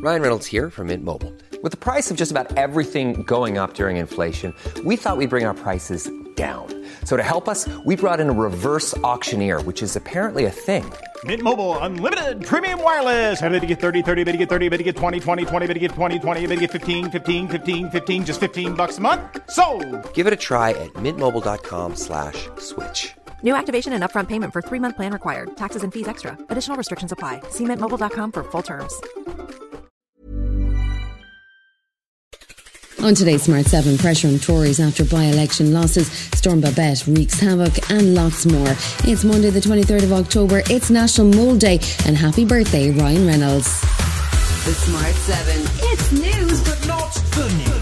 Ryan Reynolds here from Mint Mobile. With the price of just about everything going up during inflation, we thought we'd bring our prices down. So to help us, we brought in a reverse auctioneer, which is apparently a thing. Mint Mobile Unlimited Premium Wireless. How to get 30, 30, bit to get 30, bit to get 20, 20, 20, bit to get 20, 20, bit to get 15, 15, 15, 15, just $15 a month? Sold! Give it a try at mintmobile.com/switch. New activation and upfront payment for 3-month plan required. Taxes and fees extra. Additional restrictions apply. See mintmobile.com for full terms. On today's Smart 7, pressure on Tories after by-election losses, Storm Babet, wreaks havoc and lots more. It's Monday the 23rd of October, it's National Mole Day, and happy birthday Ryan Reynolds. The Smart 7, it's news but not the news.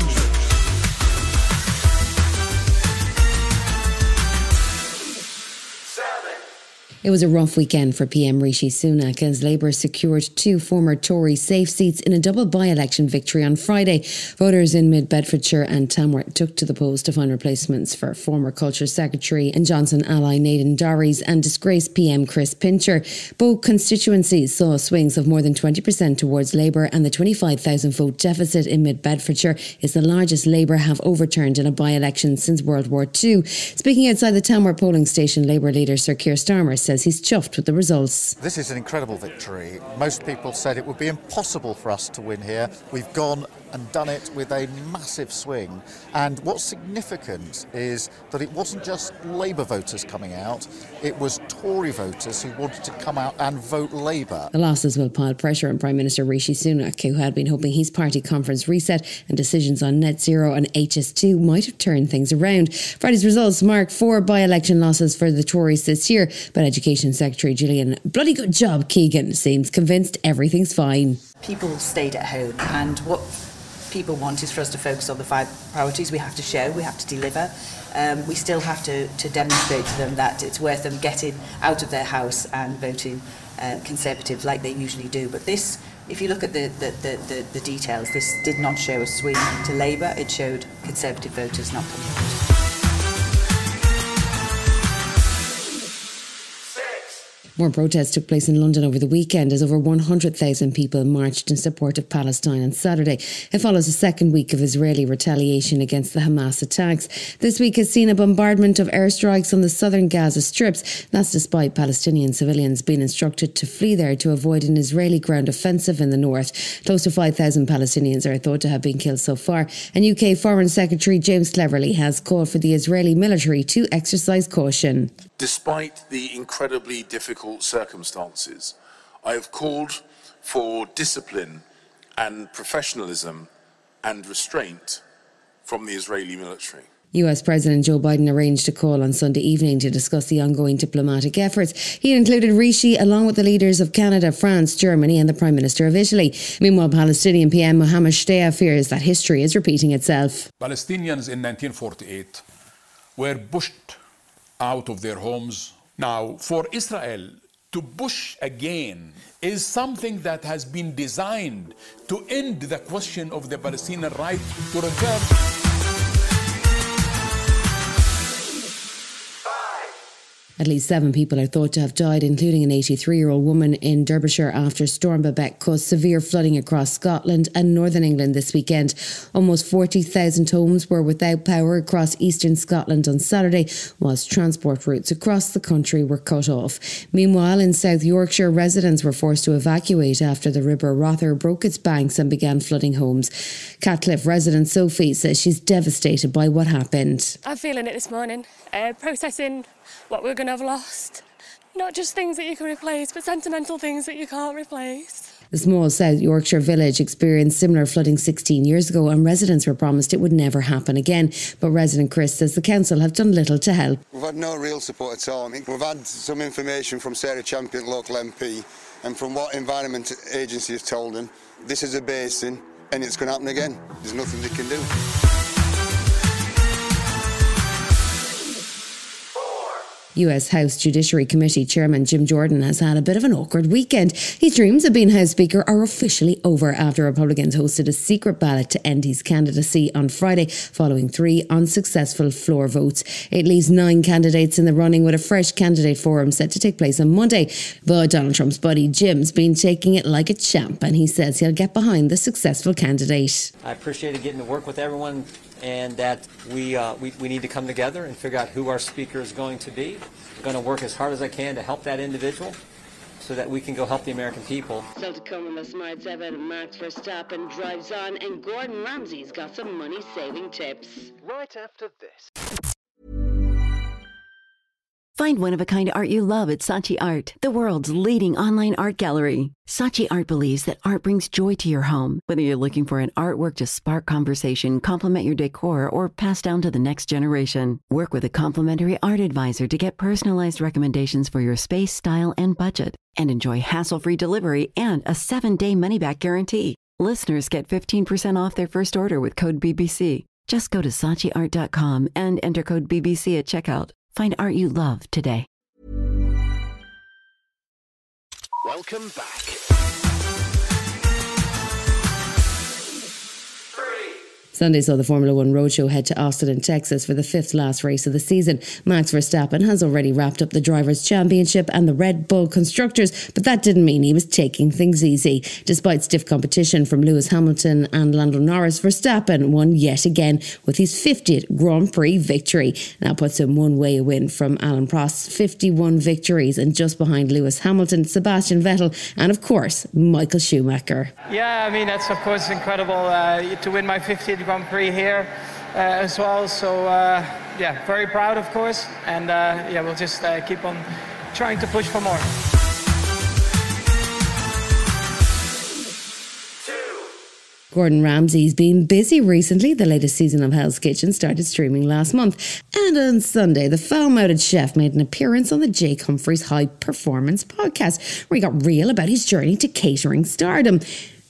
It was a rough weekend for PM Rishi Sunak as Labour secured 2 former Tory safe seats in a double by-election victory on Friday. Voters in Mid-Bedfordshire and Tamworth took to the polls to find replacements for former Culture Secretary and Johnson ally Nathan Dorries and disgraced PM Chris Pincher. Both constituencies saw swings of more than 20% towards Labour, and the 25,000 vote deficit in Mid-Bedfordshire is the largest Labour have overturned in a by-election since World War II. Speaking outside the Tamworth polling station, Labour leader Sir Keir Starmer says he's chuffed with the results. This is an incredible victory. Most people said it would be impossible for us to win here. We've gone and done it with a massive swing. And what's significant is that it wasn't just Labour voters coming out, it was Tory voters who wanted to come out and vote Labour. The losses will pile pressure on Prime Minister Rishi Sunak, who had been hoping his party conference reset and decisions on net zero and HS2 might have turned things around. Friday's results mark 4 by-election losses for the Tories this year, but Education Secretary Gillian "bloody good job" Keegan seems convinced everything's fine. People stayed at home, and what people want is for us to focus on the 5 priorities. We have to show, we have to deliver. We still have to demonstrate to them that it's worth them getting out of their house and voting Conservative like they usually do. But this, if you look at the details, this did not show a swing to Labour. It showed Conservative voters not coming out. More protests took place in London over the weekend as over 100,000 people marched in support of Palestine on Saturday. It follows a second week of Israeli retaliation against the Hamas attacks. This week has seen a bombardment of airstrikes on the southern Gaza strips. That's despite Palestinian civilians being instructed to flee there to avoid an Israeli ground offensive in the north. Close to 5,000 Palestinians are thought to have been killed so far. And UK Foreign Secretary James Cleverly has called for the Israeli military to exercise caution. Despite the incredibly difficult circumstances, I have called for discipline and professionalism and restraint from the Israeli military. US President Joe Biden arranged a call on Sunday evening to discuss the ongoing diplomatic efforts. He included Rishi along with the leaders of Canada, France, Germany and the Prime Minister of Italy. Meanwhile, Palestinian PM Mohammed Shtayyeh fears that history is repeating itself. Palestinians in 1948 were pushed out of their homes. Now, for Israel to push again is something that has been designed to end the question of the Palestinian right to return. At least 7 people are thought to have died, including an 83-year-old woman in Derbyshire after Storm Babet caused severe flooding across Scotland and northern England this weekend. Almost 40,000 homes were without power across eastern Scotland on Saturday, whilst transport routes across the country were cut off. Meanwhile, in South Yorkshire, residents were forced to evacuate after the River Rother broke its banks and began flooding homes. Catcliffe resident Sophie says she's devastated by what happened. I'm feeling it this morning, processing what we're going to have lost. Not just things that you can replace, but sentimental things that you can't replace. The small South Yorkshire village experienced similar flooding 16 years ago, and residents were promised it would never happen again. But resident Chris says the council have done little to help. We've had no real support at all. I think we've had some information from Sarah Champion, local MP, and from what Environment Agency has told them, this is a basin and it's going to happen again. There's nothing they can do. US House Judiciary Committee Chairman Jim Jordan has had a bit of an awkward weekend. His dreams of being House Speaker are officially over after Republicans hosted a secret ballot to end his candidacy on Friday, following 3 unsuccessful floor votes. It leaves 9 candidates in the running, with a fresh candidate forum set to take place on Monday. But Donald Trump's buddy Jim's been taking it like a champ, and he says he'll get behind the successful candidate. I appreciated getting to work with everyone, and that we need to come together and figure out who our speaker is going to be. I'm going to work as hard as I can to help that individual so that we can go help the American people. So to come on the Smart 7, Max Verstappen drives on, and Gordon Ramsay's got some money-saving tips. Right after this. Find one-of-a-kind art you love at Saatchi Art, the world's leading online art gallery. Saatchi Art believes that art brings joy to your home. Whether you're looking for an artwork to spark conversation, complement your decor, or pass down to the next generation, work with a complimentary art advisor to get personalized recommendations for your space, style, and budget. And enjoy hassle-free delivery and a 7-day money-back guarantee. Listeners get 15% off their first order with code BBC. Just go to SaatchiArt.com and enter code BBC at checkout. Find art you love today. Welcome back. Sunday saw the Formula One Roadshow head to Austin in Texas for the 5th last race of the season. Max Verstappen has already wrapped up the Drivers' Championship and the Red Bull Constructors, but that didn't mean he was taking things easy. Despite stiff competition from Lewis Hamilton and Lando Norris, Verstappen won yet again with his 50th Grand Prix victory. That puts him one way win from Alan Prost's 51 victories, and just behind Lewis Hamilton, Sebastian Vettel, and of course, Michael Schumacher. Yeah, I mean, that's of course incredible to win my 50th Grand Prix here as well. So yeah, very proud, of course, and yeah, we'll just keep on trying to push for more. Gordon Ramsay's been busy recently. The latest season of Hell's Kitchen started streaming last month. And on Sunday, the foul-mouthed chef made an appearance on the Jake Humphries High Performance podcast, where he got real about his journey to catering stardom.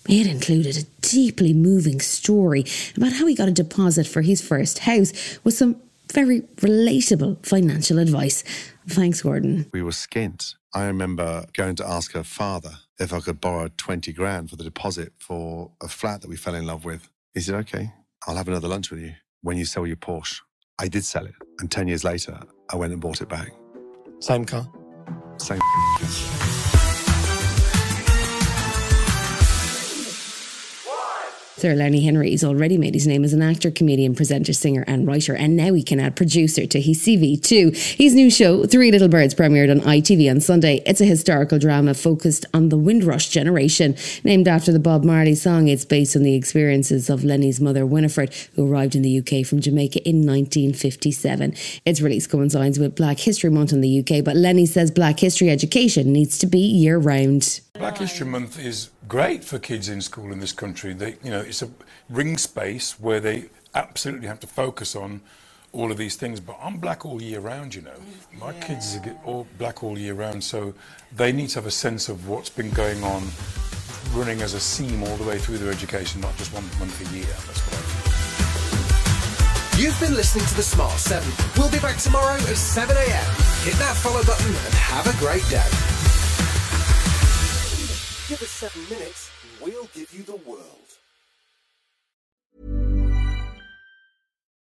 It included a deeply moving story about how he got a deposit for his first house with some very relatable financial advice. Thanks, Gordon. We were skint. I remember going to ask her father if I could borrow 20 grand for the deposit for a flat that we fell in love with. He said, okay, I'll have another lunch with you when you sell your Porsche. I did sell it. And 10 years later, I went and bought it back. Same car? Same. Sir Lenny Henry's already made his name as an actor, comedian, presenter, singer and writer, and now he can add producer to his CV too. His new show, Three Little Birds, premiered on ITV on Sunday. It's a historical drama focused on the Windrush generation. Named after the Bob Marley song, it's based on the experiences of Lenny's mother, Winifred, who arrived in the UK from Jamaica in 1957. Its release coincides with Black History Month in the UK, but Lenny says Black history education needs to be year-round. Black History Month is great for kids in school in this country. It's a ring space where they absolutely have to focus on all of these things. But I'm black all year round, you know. My kids are all black all year round, so they need to have a sense of what's been going on, running as a seam all the way through their education, not just 1 month a year. That's what I think. You've been listening to The Smart 7. We'll be back tomorrow at 7 a.m. Hit that follow button and have a great day. Give us 7 minutes, we'll give you the world.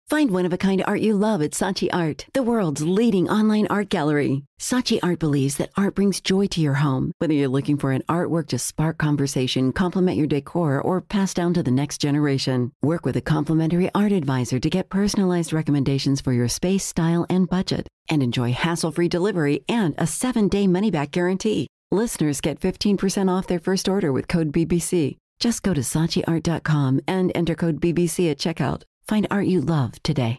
Find one-of-a-kind art you love at Saatchi Art, the world's leading online art gallery. Saatchi Art believes that art brings joy to your home. Whether you're looking for an artwork to spark conversation, complement your decor, or pass down to the next generation, work with a complimentary art advisor to get personalized recommendations for your space, style, and budget. And enjoy hassle-free delivery and a 7-day money-back guarantee. Listeners get 15% off their first order with code BBC. Just go to SaatchiArt.com and enter code BBC at checkout. Find art you love today.